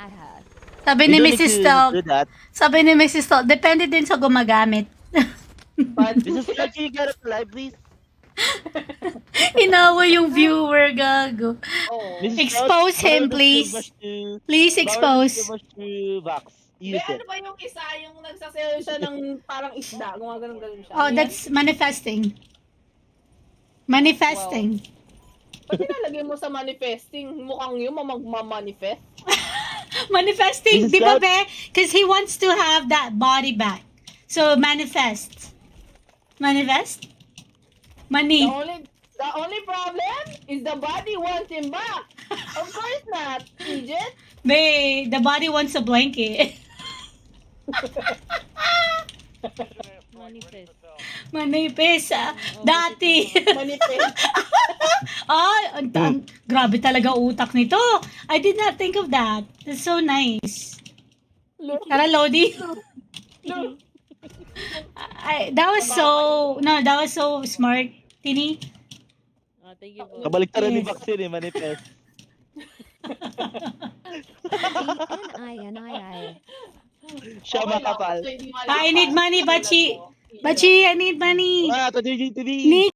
at her. Sabi You ni don't need Mrs. to Talk, do that. sabi ni Mrs. Talk, depende din sa gumagamit. But Mrs. Clark, can you get up live, please? Inawa yung viewer, gago. oh, Mrs. Expose Clark, him, borrow the please. toothbrush to- Please borrow the expose. toothbrush to Vax. may Use ano it. ba yung isa, yung nagsasayaw siya ng parang isda, gumagano'n-ganon siya. Oh, Ano yan? that's manifesting. Manifesting. Ba't nilalagay mo sa manifesting? Mukhang yun, magmamanifest. Manifesting, Mrs. di ba, Clark? be? Because he wants to have that body back. So, manifest. Manifest? Money. The only problem is the body wants him back. Of course not, idiot. Be, the body wants a blanket. Manifest. Manifest, dati. Manifest. Grabe talaga utak nito. I did not think of that. That's so nice. Look, Tara, Lodi. look. That was so smart, Tini. Thank you po. Kabaliktaran ni Yes. Vax yun eh, manifest. N-I-N-I-I. Siya Okay lang. makapal. So, hindi I need money, Bachi. Bachi, I need money. Ah, to DGTV. Nick.